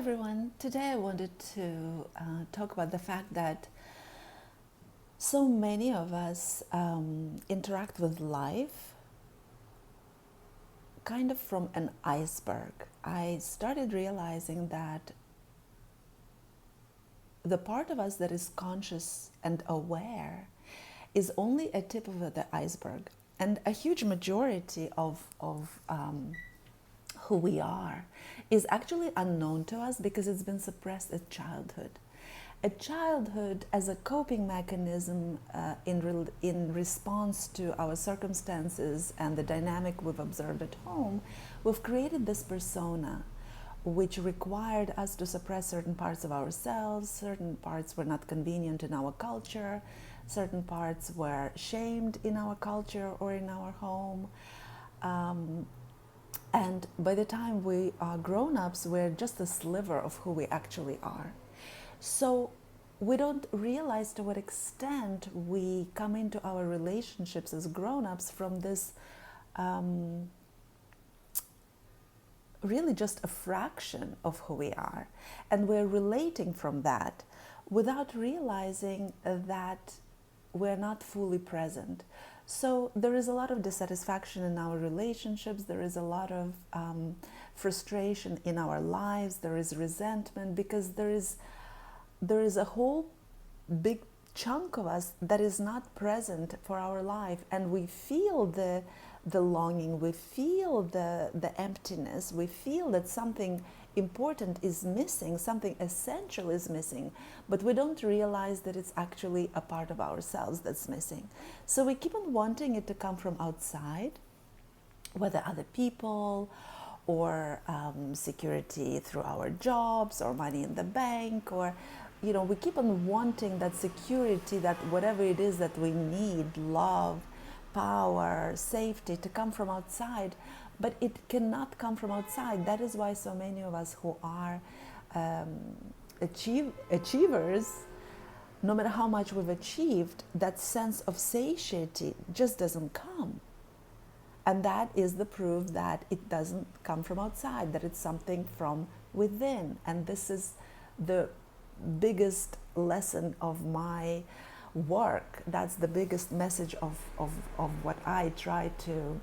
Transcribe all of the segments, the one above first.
everyone. Today I wanted to talk about the fact that so many of us interact with life kind of from an iceberg. I started realizing that the part of us that is conscious and aware is only a tip of the iceberg, and a huge majority of who we are is actually unknown to us because it's been suppressed at childhood. At childhood, as a coping mechanism in response to our circumstances and the dynamic we've observed at home, we've created this persona which required us to suppress certain parts of ourselves. Certain parts were not convenient in our culture, certain parts were shamed in our culture or in our home. And by the time we are grown-ups, we're just a sliver of who we actually are. So we don't realize to what extent we come into our relationships as grown-ups from this really just a fraction of who we are. And we're relating from that without realizing that we're not fully present. So there is a lot of dissatisfaction in our relationships, there is a lot of frustration in our lives, there is resentment because there is a whole big chunk of us that is not present for our life, and we feel the longing, we feel the emptiness, we feel that something important is missing, something essential is missing, but we don't realize that it's actually a part of ourselves that's missing. So we keep on wanting it to come from outside, whether other people or security through our jobs or money in the bank, or we keep on wanting that security, that whatever it is that we need, love, power, safety, to come from outside, but it cannot come from outside. That is why so many of us who are achievers, no matter how much we've achieved, that sense of satiety just doesn't come. And that is the proof that it doesn't come from outside, that it's something from within. And this is the biggest lesson of my work. That's the biggest message of what I try to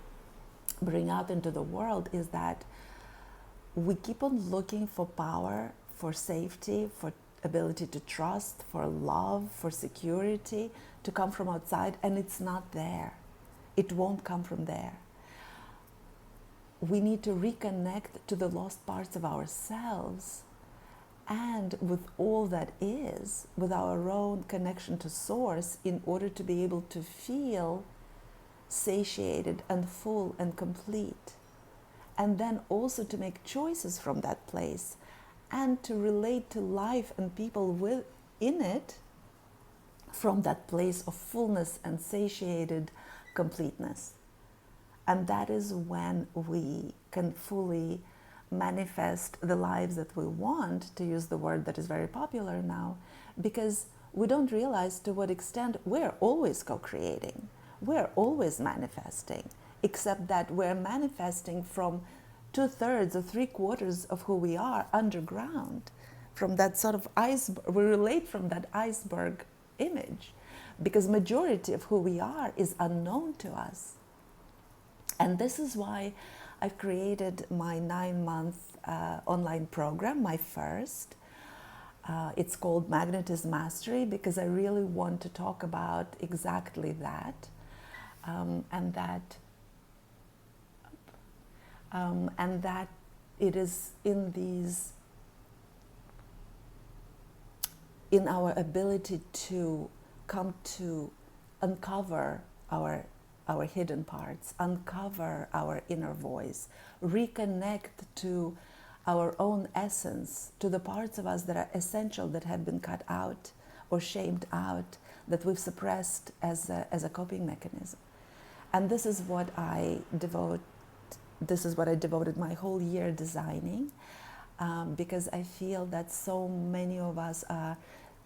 bring out into the world, is that we keep on looking for power, for safety, for ability to trust, for love, for security to come from outside, and it's not there. It won't come from there. We need to reconnect to the lost parts of ourselves and with all that is, with our own connection to source, in order to be able to feel satiated and full and complete, and then also to make choices from that place and to relate to life and people within it from that place of fullness and satiated completeness. And that is when we can fully manifest the lives that we want, to use the word that is very popular now, because we don't realize to what extent we're always co-creating. We're always manifesting, except that we're manifesting from 2/3 or 3/4 of who we are underground, from that sort of iceberg. We relate from that iceberg image, because majority of who we are is unknown to us. And this is why I've created my 9-month online program, my first. It's called Magnetism Mastery, because I really want to talk about exactly that. And that it is in our ability to come to uncover our hidden parts, uncover our inner voice, reconnect to our own essence, to the parts of us that are essential, that have been cut out or shamed out, that we've suppressed as a coping mechanism. And this is what I devoted my whole year designing, because I feel that so many of us are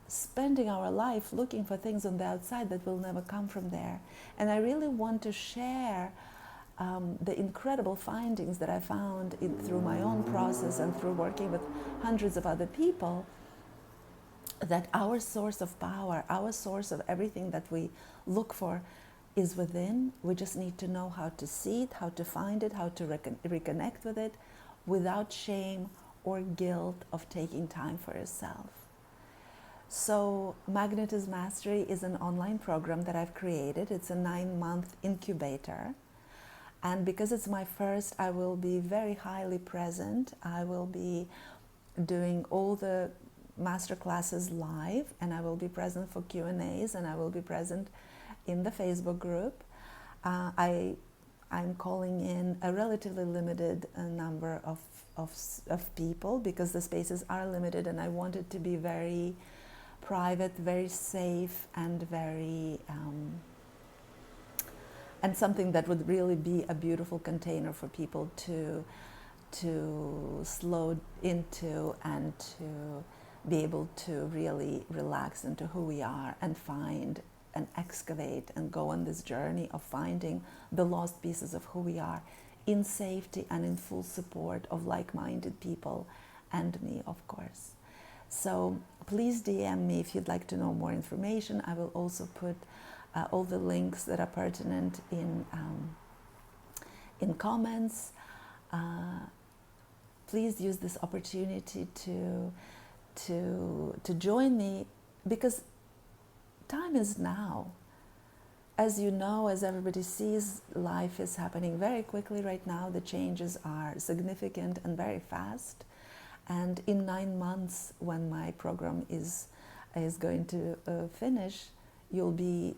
spending our life looking for things on the outside that will never come from there. And I really want to share the incredible findings that I found through my own process and through working with hundreds of other people, that our source of power, our source of everything that we look for is within. We just need to know how to see it, how to find it, how to reconnect with it without shame or guilt of taking time for yourself. So Magnetism Mastery is an online program that I've created. It's a 9-month incubator. And because it's my first, I will be very highly present. I will be doing all the master classes live, and I will be present for Q&As, and I will be present in the Facebook group. I'm calling in a relatively limited number of people because the spaces are limited, and I want it to be very private, very safe, and very and something that would really be a beautiful container for people to slow into and to be able to really relax into who we are and find and excavate and go on this journey of finding the lost pieces of who we are in safety and in full support of like-minded people and me, of course. So please DM me if you'd like to know more information. I will also put all the links that are pertinent in comments. Please use this opportunity to join me, because time is now. As you know, as everybody sees, life is happening very quickly right now. The changes are significant and very fast. And in 9 months, when my program is going to finish, you'll be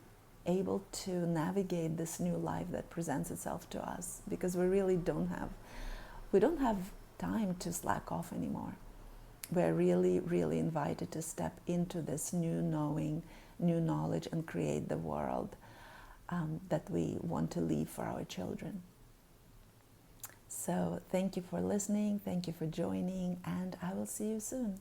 able to navigate this new life that presents itself to us, because we really don't have time to slack off anymore. We're really, really invited to step into this new knowing, new knowledge, and create the world that we want to leave for our children. So thank you for listening, thank you for joining, and I will see you soon.